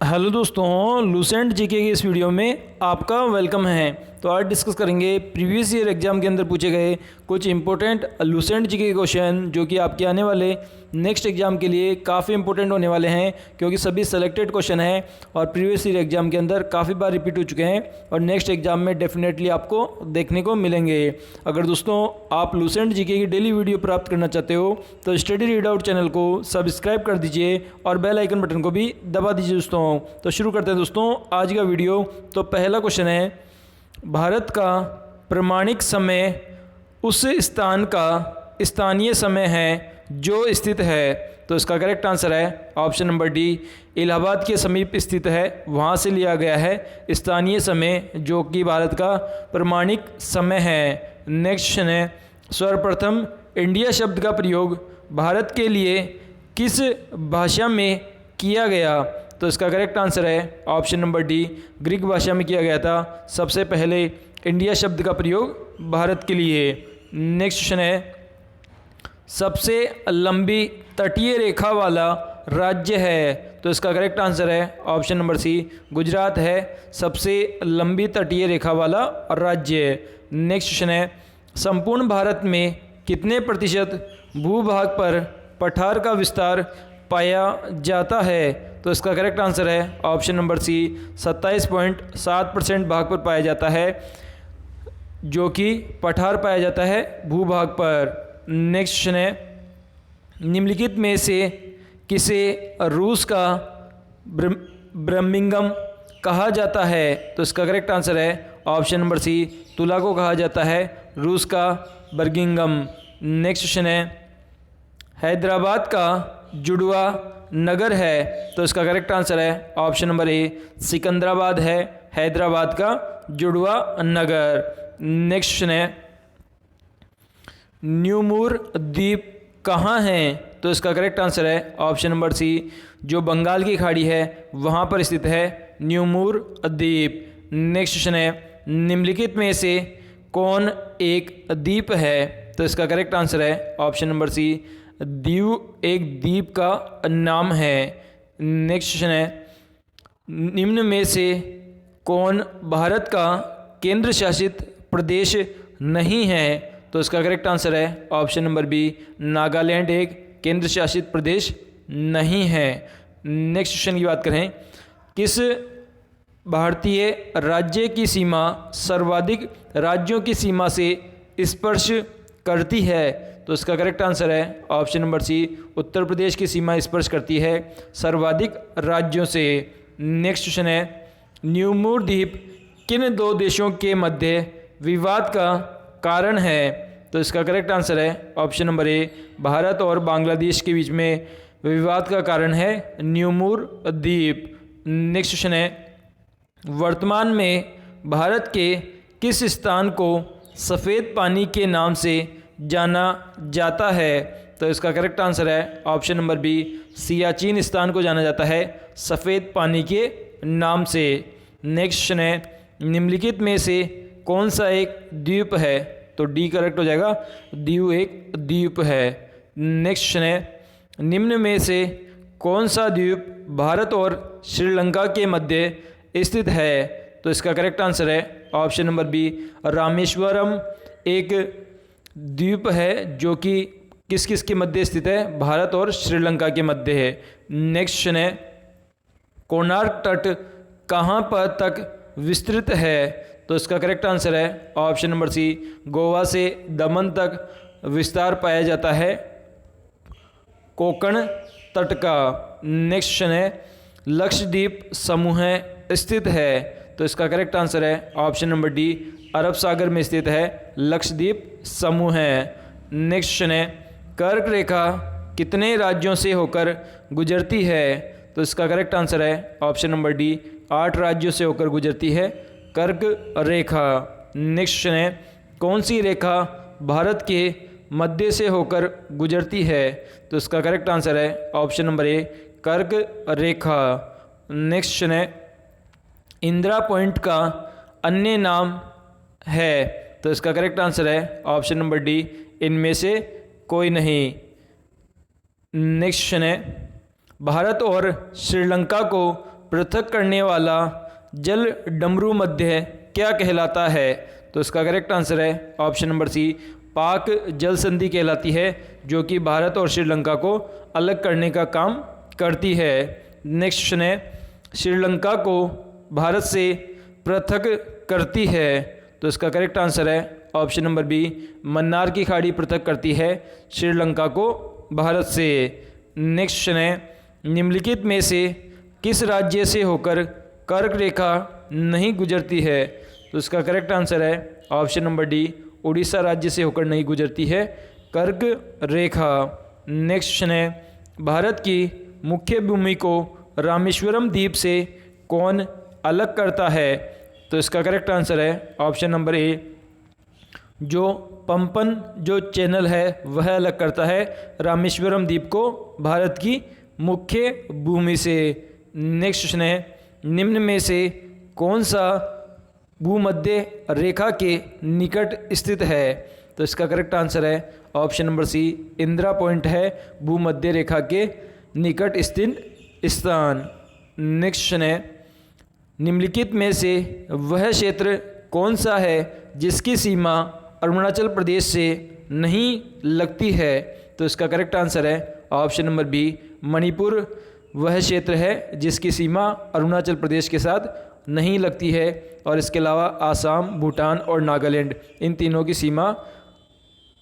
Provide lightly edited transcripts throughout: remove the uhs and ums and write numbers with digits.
Hello दोस्तों, Lucent GK की इस वीडियो में आपका वेलकम है। तो आज डिस्कस करेंगे प्रीवियस ईयर एग्जाम के अंदर पूछे गए कुछ इंपॉर्टेंट लूसेंट जीके के क्वेश्चन जो कि आपके आने वाले नेक्स्ट एग्जाम के लिए काफ़ी इंपॉर्टेंट होने वाले हैं, क्योंकि सभी सेलेक्टेड क्वेश्चन हैं और प्रीवियस ईयर एग्जाम के अंदर काफ़ी बार रिपीट हो चुके हैं और नेक्स्ट एग्जाम में डेफिनेटली आपको देखने को मिलेंगे। अगर दोस्तों आप लूसेंट जीके की डेली वीडियो प्राप्त करना चाहते हो तो स्टडी रीड आउट चैनल को सब्सक्राइब कर दीजिए और बेल आइकन बटन को भी दबा दीजिए दोस्तों। तो शुरू करते हैं दोस्तों आज का वीडियो। तो पहला क्वेश्चन है, भारत का प्रमाणिक समय उस स्थान का स्थानीय समय है जो स्थित है। तो इसका करेक्ट आंसर है ऑप्शन नंबर डी, इलाहाबाद के समीप स्थित है, वहाँ से लिया गया है स्थानीय समय जो कि भारत का प्रमाणिक समय है। नेक्स्ट क्वेश्चन है, सर्वप्रथम इंडिया शब्द का प्रयोग भारत के लिए किस भाषा में किया गया। तो इसका करेक्ट आंसर है ऑप्शन नंबर डी, ग्रीक भाषा में किया गया था सबसे पहले इंडिया शब्द का प्रयोग भारत के लिए। नेक्स्ट क्वेश्चन है, सबसे लंबी तटीय रेखा वाला राज्य है। तो इसका करेक्ट आंसर है ऑप्शन नंबर सी, गुजरात है सबसे लंबी तटीय रेखा वाला राज्य। नेक्स्ट क्वेश्चन है, संपूर्ण भारत में कितने प्रतिशत भूभाग पर पठार का विस्तार पाया जाता है। तो इसका करेक्ट आंसर है ऑप्शन नंबर सी, 27.7% भाग पर पाया जाता है जो कि पठार पाया जाता है भूभाग पर। नेक्स्ट क्वेश्चन है, निम्नलिखित में से किसे रूस का बर्मिंघम कहा जाता है। तो इसका करेक्ट आंसर है ऑप्शन नंबर सी, तुला को कहा जाता है रूस का बर्मिंघम। नेक्स्ट क्वेश्चन है, हैदराबाद का जुड़वा नगर है। तो इसका करेक्ट आंसर है ऑप्शन नंबर ए, सिकंदराबाद है हैदराबाद का जुड़वा नगर। नेक्स्ट क्वेश्चन है, न्यूमूर द्वीप कहाँ है। तो इसका करेक्ट आंसर है ऑप्शन नंबर सी, जो बंगाल की खाड़ी है वहाँ पर स्थित है न्यूमूर द्वीप। नेक्स्ट क्वेश्चन है, निम्नलिखित में से कौन एक द्वीप है। तो इसका करेक्ट आंसर है ऑप्शन नंबर सी, दीव एक द्वीप का नाम है। नेक्स्ट क्वेश्चन है, निम्न में से कौन भारत का केंद्र शासित प्रदेश नहीं है। तो इसका करेक्ट आंसर है ऑप्शन नंबर बी, नागालैंड एक केंद्र शासित प्रदेश नहीं है। नेक्स्ट क्वेश्चन की बात करें, किस भारतीय राज्य की सीमा सर्वाधिक राज्यों की सीमा से स्पर्श करती है। तो इसका करेक्ट आंसर है ऑप्शन नंबर सी, उत्तर प्रदेश की सीमा स्पर्श करती है सर्वाधिक राज्यों से। नेक्स्ट क्वेश्चन है, न्यूमूर द्वीप किन दो देशों के मध्य विवाद का कारण है। तो इसका करेक्ट आंसर है ऑप्शन नंबर ए, भारत और बांग्लादेश के बीच में विवाद का कारण है न्यूमूर द्वीप। नेक्स्ट क्वेश्चन है, वर्तमान में भारत के किस स्थान को सफ़ेद पानी के नाम से जाना जाता है। तो इसका करेक्ट आंसर है ऑप्शन नंबर बी, सियाचिन स्थान को जाना जाता है सफ़ेद पानी के नाम से। नेक्स्ट क्वेश्चन है, निम्नलिखित में से कौन सा एक द्वीप है। तो डी करेक्ट हो जाएगा, दीव एक द्वीप है। नेक्स्ट क्वेश्चन है, निम्न में से कौन सा द्वीप भारत और श्रीलंका के मध्य स्थित है। तो इसका करेक्ट आंसर है ऑप्शन नंबर बी, रामेश्वरम एक द्वीप है जो कि किस किस के मध्य स्थित है, भारत और श्रीलंका के मध्य है। नेक्स्ट क्वेश्चन है, कोणार्क तट कहाँ पर तक विस्तृत है। तो इसका करेक्ट आंसर है ऑप्शन नंबर सी, गोवा से दमन तक विस्तार पाया जाता है कोंकण तट का। नेक्स्ट क्वेश्चन है, लक्षद्वीप समूह स्थित है। तो इसका करेक्ट आंसर है ऑप्शन नंबर डी, अरब सागर में स्थित है लक्षद्वीप समूह है। नेक्स्ट क्वेश्चन है, कर्क रेखा कितने राज्यों से होकर गुजरती है। तो इसका करेक्ट आंसर है ऑप्शन नंबर डी, 8 राज्यों से होकर गुजरती है कर्क रेखा। नेक्स्ट क्वेश्चन है, कौन सी रेखा भारत के मध्य से होकर गुजरती है। तो इसका करेक्ट आंसर है ऑप्शन नंबर ए, कर्क रेखा। नेक्स्ट क्वेश्चन है, इंदिरा पॉइंट का अन्य नाम है। तो इसका करेक्ट आंसर है ऑप्शन नंबर डी, इनमें से कोई नहीं। नेक्स्ट क्वेश्चन है, भारत और श्रीलंका को पृथक करने वाला जल डमरू मध्य क्या कहलाता है? तो इसका करेक्ट आंसर है ऑप्शन नंबर सी, पाक जल संधि कहलाती है, जो कि भारत और श्रीलंका को अलग करने का काम करती है। नेक्स्ट क्वेश्चन है, श्रीलंका को भारत से पृथक करती है? तो इसका करेक्ट आंसर है ऑप्शन नंबर बी, मन्नार की खाड़ी पृथक करती है श्रीलंका को भारत से। नेक्स्ट क्वेश्चन है, निम्नलिखित में से किस राज्य से होकर कर्क रेखा नहीं गुजरती है? तो इसका करेक्ट आंसर है ऑप्शन नंबर डी, उड़ीसा राज्य से होकर नहीं गुजरती है कर्क रेखा। नेक्स्ट क्वेश्चन है, भारत की मुख्य भूमि को रामेश्वरम द्वीप से कौन अलग करता है? तो इसका करेक्ट आंसर है ऑप्शन नंबर ए, जो पंपन जो चैनल है वह अलग करता है रामेश्वरम द्वीप को भारत की मुख्य भूमि से। नेक्स्ट क्वेश्चन है, निम्न में से कौन सा भूमध्य रेखा के निकट स्थित है? तो इसका करेक्ट आंसर है option number C, Indira Point है भूमध्य रेखा के निकट स्थित स्थान। नेक्स्ट क्वेश्चन है, निम्नलिखित में से वह क्षेत्र कौन सा है जिसकी सीमा अरुणाचल प्रदेश से नहीं लगती है? तो इसका करेक्ट आंसर है ऑप्शन नंबर बी, मणिपुर वह क्षेत्र है जिसकी सीमा अरुणाचल प्रदेश के साथ नहीं लगती है, और इसके अलावा आसाम, भूटान और नागालैंड इन तीनों की सीमा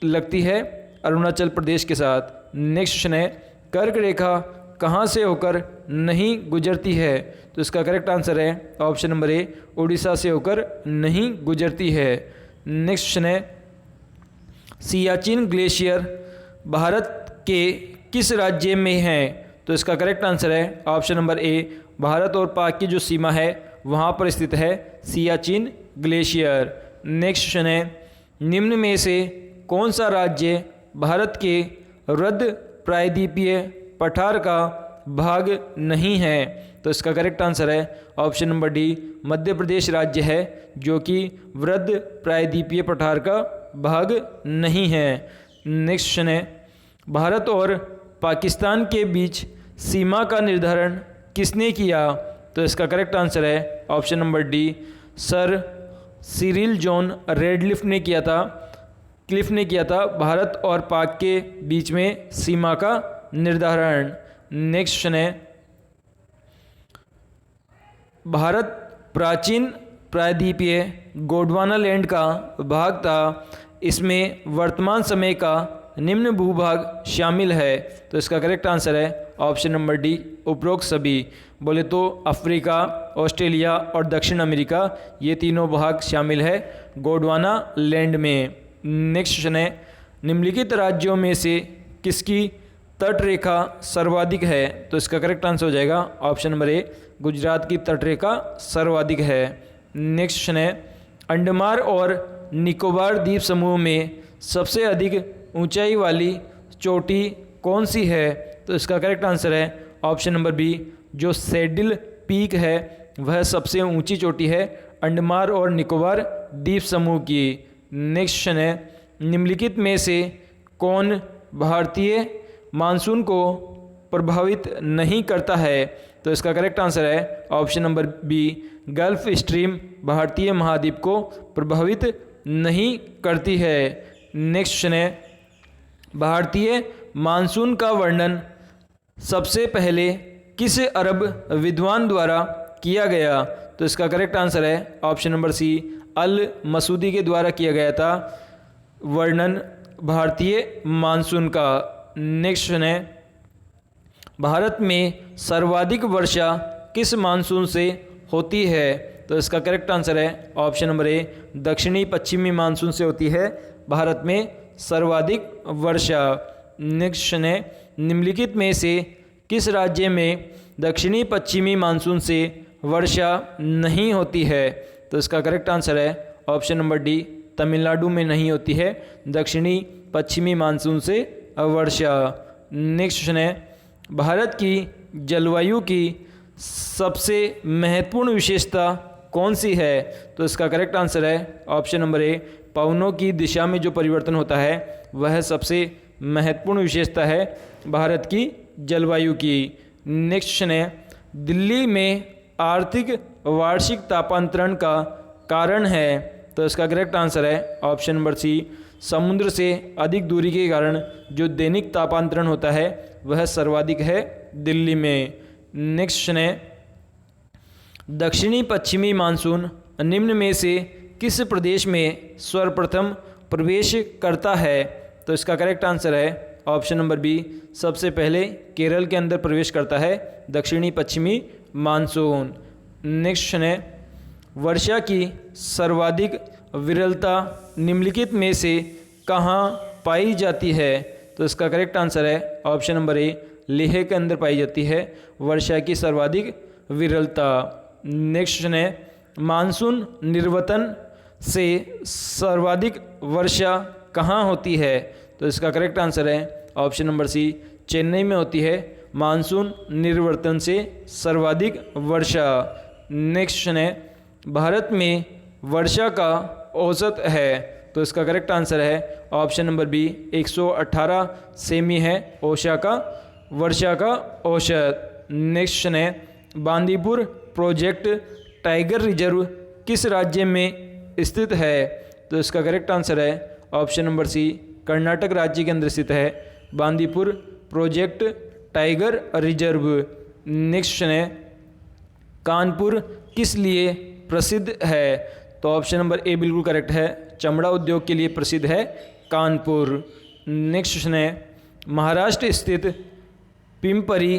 लगती है अरुणाचल प्रदेश के साथ। नेक्स्ट क्वेश्चन है, कर्क रेखा कहाँ से होकर नहीं गुजरती है? तो इसका करेक्ट आंसर है ऑप्शन नंबर ए, उड़ीसा से होकर नहीं गुजरती है। नेक्स्ट क्वेश्चन है, सियाचिन ग्लेशियर भारत के किस राज्य में है? तो इसका करेक्ट आंसर है ऑप्शन नंबर ए, भारत और पाक की जो सीमा है वहाँ पर स्थित है सियाचिन ग्लेशियर। नेक्स्ट क्वेश्चन है, निम्न में से कौन सा राज्य भारत के रद्द प्रायद्वीपीय पठार का भाग नहीं है? तो इसका करेक्ट आंसर है option number D, Madhya Pradesh राज्य है जो कि वृद्ध प्रायद्वीपीय पठार का भाग नहीं है। नेक्स्ट क्वेश्चन है, भारत और पाकिस्तान के बीच सीमा का निर्धारण किसने किया? तो इसका करेक्ट आंसर है option number D, sir Cyril John Radcliffe ने किया था भारत और पाक के बीच में सीमा का निर्धारण। नेक्स्ट क्वेश्चन है, भारत प्राचीन प्रायद्वीपीय गोंडवाना लैंड का भाग था, इसमें वर्तमान समय का निम्न भूभाग शामिल है। तो इसका करेक्ट आंसर है ऑप्शन नंबर डी, उपरोक्त सभी। बोले तो अफ्रीका, ऑस्ट्रेलिया और दक्षिण अमेरिका ये तीनों भाग शामिल है गोंडवाना लैंड में। नेक्स्ट क्वेश्चन है, निम्नलिखित राज्यों में से किसकी तट रेखा सर्वाधिक है? तो इसका करेक्ट आंसर हो जाएगा ऑप्शन नंबर ए, गुजरात की तट रेखा सर्वाधिक है। नेक्स्ट क्वेश्चन है, अंडमान और निकोबार द्वीप समूह में सबसे अधिक ऊंचाई वाली चोटी कौन सी है? तो इसका करेक्ट आंसर है ऑप्शन नंबर बी, जो सैडल पीक है वह सबसे ऊंची चोटी है अंडमान और निकोबार द्वीप समूह की। नेक्स्ट क्वेश्चन है, निम्नलिखित में से कौन भारतीय मानसून को प्रभावित नहीं करता है? तो इसका करेक्ट आंसर है option number B, Gulf Stream भारतीय महाद्वीप को प्रभावित नहीं करती है। नेक्स्ट क्वेश्चन है, भारतीय मानसून का वर्णन सबसे पहले किस अरब विद्वान द्वारा किया गया? तो इसका करेक्ट आंसर है ऑप्शन नंबर सी, अल मसूदी के द्वारा किया गया था वर्णन भारतीय मानसून का। नेक्स्ट क्वेश्चन है, भारत में सर्वाधिक वर्षा किस मानसून से होती है? तो इसका करेक्ट आंसर है ऑप्शन नंबर ए, दक्षिणी पश्चिमी मानसून से होती है भारत में सर्वाधिक वर्षा। नेक्स्ट क्वेश्चन है, निम्नलिखित में से किस राज्य में दक्षिणी पश्चिमी मानसून से वर्षा नहीं होती है? तो इसका करेक्ट आंसर है ऑप्शन नंबर डी, तमिलनाडु में नहीं होती है दक्षिणी पश्चिमी मानसून से वर्षा। नेक्स्ट क्वेश्चन है, भारत की जलवायु की सबसे महत्वपूर्ण विशेषता कौन सी है? तो इसका करेक्ट आंसर है ऑप्शन नंबर ए, पवनों की दिशा में जो परिवर्तन होता है वह सबसे महत्वपूर्ण विशेषता है भारत की जलवायु की। नेक्स्ट क्वेश्चन है, दिल्ली में आर्थिक वार्षिक तापांतरण का कारण है? तो इसका करेक्ट आंसर है ऑप्शन नंबर सी, समुद्र से अधिक दूरी के कारण जो दैनिक तापांतरण होता है वह सर्वाधिक है दिल्ली में। नेक्स्ट क्वेश्चन है, दक्षिणी पश्चिमी मानसून निम्न में से किस प्रदेश में सर्वप्रथम प्रवेश करता है? तो इसका करेक्ट आंसर है ऑप्शन नंबर बी, सबसे पहले केरल के अंदर प्रवेश करता है दक्षिणी पश्चिमी मानसून। नेक्स्ट क्वेश्चन है, वर्षा की सर्वाधिक विरलता निम्नलिखित में से कहाँ पाई जाती है? तो इसका करेक्ट आंसर है ऑप्शन नंबर ए, लेह के अंदर पाई जाती है वर्षा की सर्वाधिक विरलता। नेक्स्ट क्वेश्चन है, मानसून निर्वतन से सर्वाधिक वर्षा कहाँ होती है? तो इसका करेक्ट आंसर है ऑप्शन नंबर सी, चेन्नई में होती है मानसून निर्वर्तन से सर्वाधिक वर्षा। नेक्स्ट क्वेश्चन है, भारत में वर्षा का औसत है? तो इसका करेक्ट आंसर है ऑप्शन नंबर बी, 118 सेमी है वर्षा का औसत। नेक्स्ट क्वेश्चन है, बांदीपुर प्रोजेक्ट टाइगर रिजर्व किस राज्य में स्थित है? तो इसका करेक्ट आंसर है ऑप्शन नंबर सी, कर्नाटक राज्य के अंदर स्थित है Bandipur project tiger reserve. Next question है, कानपुर किस लिए प्रसिद्ध है? तो ऑप्शन नंबर ए बिल्कुल करेक्ट है, चमड़ा उद्योग के लिए प्रसिद्ध है कानपुर। नेक्स्ट क्वेश्चन है, महाराष्ट्र स्थित पिंपरी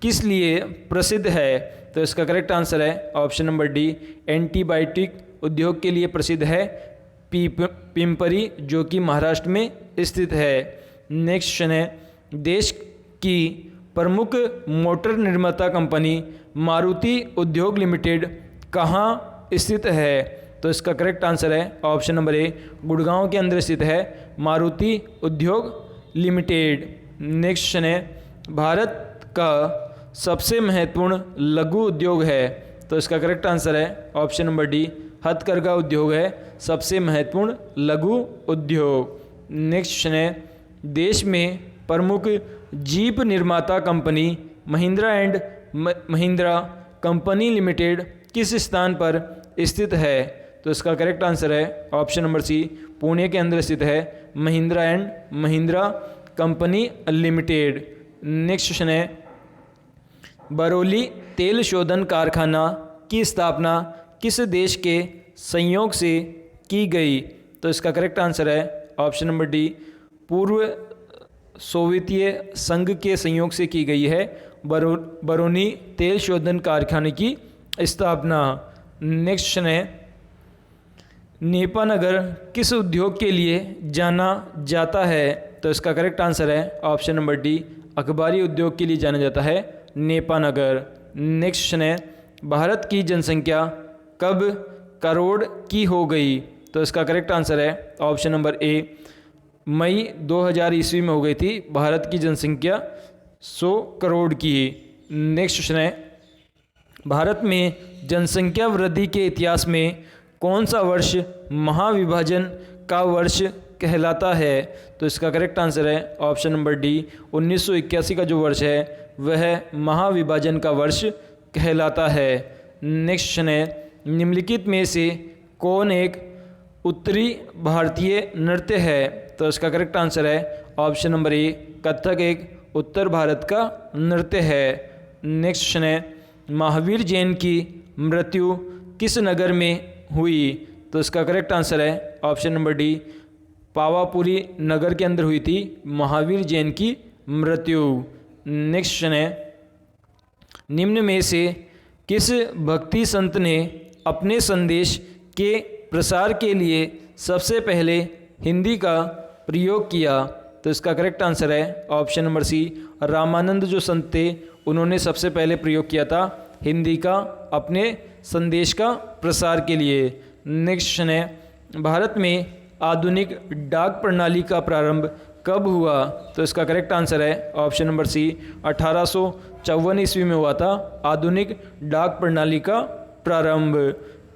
किस लिए प्रसिद्ध है? तो इसका करेक्ट आंसर है ऑप्शन नंबर डी, एंटीबायोटिक उद्योग के लिए प्रसिद्ध है पिंपरी, जो कि महाराष्ट्र में स्थित है। नेक्स्ट क्वेश्चन है, देश की प्रमुख मोटर निर्माता कंपनी मारुति उद्योग लिमिटेड कहाँ स्थित है? तो इसका करेक्ट आंसर है ऑप्शन नंबर ए, गुड़गांव के अंदर स्थित है मारुति उद्योग लिमिटेड। नेक्स्ट क्वेश्चन है, भारत का सबसे महत्वपूर्ण लघु उद्योग है? तो इसका करेक्ट आंसर है ऑप्शन नंबर डी, हथकरघा उद्योग है सबसे महत्वपूर्ण लघु उद्योग। नेक्स्ट क्वेश्चन है, देश में प्रमुख जीप निर्माता company Mahindra and Mahindra company limited किस स्थान पर स्थित है? तो इसका करेक्ट आंसर है ऑप्शन नंबर सी, पुणे के अंदर स्थित है Mahindra and Mahindra company limited. Next question है, बरौली तेल शोधन कारखाना की स्थापना किस देश के संयोग से की गई? तो इसका करेक्ट आंसर है ऑप्शन नंबर डी, पूर्व सोवियतीय संघ के संयोग से की गई है बरौनी तेल शोधन कारखाने की स्थापना। नेक्स्ट क्वेश्चन है, नेपानगर किस उद्योग के लिए जाना जाता है? तो इसका करेक्ट आंसर है ऑप्शन नंबर डी, अखबारी उद्योग के लिए जाना जाता है नेपानगर। नेक्स्ट क्वेश्चन है, भारत की जनसंख्या कब करोड़ की हो गई? तो इसका करेक्ट आंसर है ऑप्शन नंबर ए, मई 2000 ईस्वी में हो गई थी भारत की जनसंख्या 100 करोड़ की। नेक्स्ट क्वेश्चन है, भारत में जनसंख्या वृद्धि के इतिहास में कौन सा वर्ष महाविभाजन का वर्ष कहलाता है? तो इसका करेक्ट आंसर है ऑप्शन नंबर डी, 1981 का जो वर्ष है वह महाविभाजन का वर्ष कहलाता है। नेक्स्ट क्वेश्चन है, निम्नलिखित में से कौन एक उत्तरी भारतीय नृत्य है? तो इसका करेक्ट आंसर है ऑप्शन नंबर ए, कथक एक उत्तर भारत का नृत्य है। नेक्स्ट क्वेश्चन है, महावीर जैन की मृत्यु किस नगर में हुई? तो इसका करेक्ट आंसर है ऑप्शन नंबर डी, पावापुरी नगर के अंदर हुई थी महावीर जैन की मृत्यु। नेक्स्ट क्वेश्चन है, निम्न में से किस भक्ति संत ने अपने संदेश के प्रसार के लिए सबसे पहले हिंदी का प्रयोग किया? तो इसका करेक्ट आंसर है ऑप्शन नंबर सी, रामानंद जो संत थे उन्होंने सबसे पहले प्रयोग किया था हिंदी का अपने संदेश का प्रसार के लिए। नेक्स्ट क्वेश्चन है, भारत में आधुनिक डाक प्रणाली का प्रारंभ कब हुआ? तो इसका करेक्ट आंसर है ऑप्शन नंबर सी, 1854 ईस्वी में हुआ था आधुनिक डाक प्रणाली का प्रारंभ।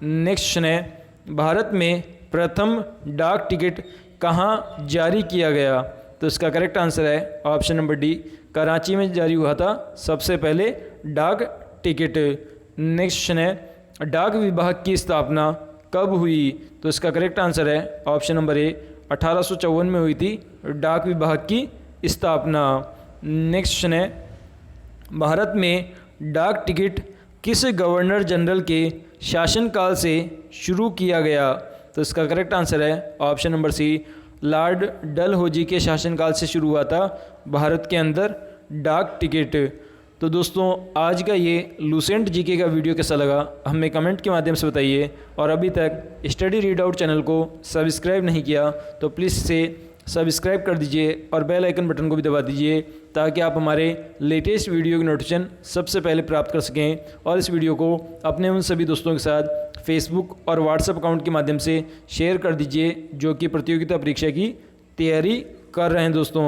नेक्स्ट क्वेश्चन है, भारत में प्रथम डाक टिकट कहाँ जारी किया गया? तो इसका करेक्ट आंसर है ऑप्शन नंबर डी, कराची में जारी हुआ था सबसे पहले डाक टिकट। नेक्स्ट क्वेश्चन है डाक विभाग की स्थापना कब हुई? तो इसका करेक्ट आंसर है ऑप्शन नंबर ए 1854 में हुई थी डाक विभाग की स्थापना। नेक्स्ट क्वेश्चन है भारत में डाक टिकट किस गवर्नर जनरल के शासनकाल से शुरू किया गया? तो इसका करेक्ट आंसर है option number C Lord Dalhousie के शासनकाल से शुरू हुआ था भारत के अंदर डाक टिकट। तो दोस्तों आज का ये लूसेंट जीके का वीडियो कैसा लगा हमें कमेंट के माध्यम से बताइए, और अभी तक स्टडी रीड आउट चैनल को सब्सक्राइब नहीं किया तो प्लीज़ इसे सब्सक्राइब कर दीजिए और बेल आइकन बटन को भी दबा दीजिए ताकि आप हमारे लेटेस्ट वीडियो की नोटिफिकेशन सबसे पहले प्राप्त कर सकें, और इस वीडियो को अपने उन सभी दोस्तों के साथ फेसबुक और व्हाट्सएप अकाउंट के माध्यम से शेयर कर दीजिए जो कि प्रतियोगिता परीक्षा की तैयारी कर रहे हैं दोस्तों।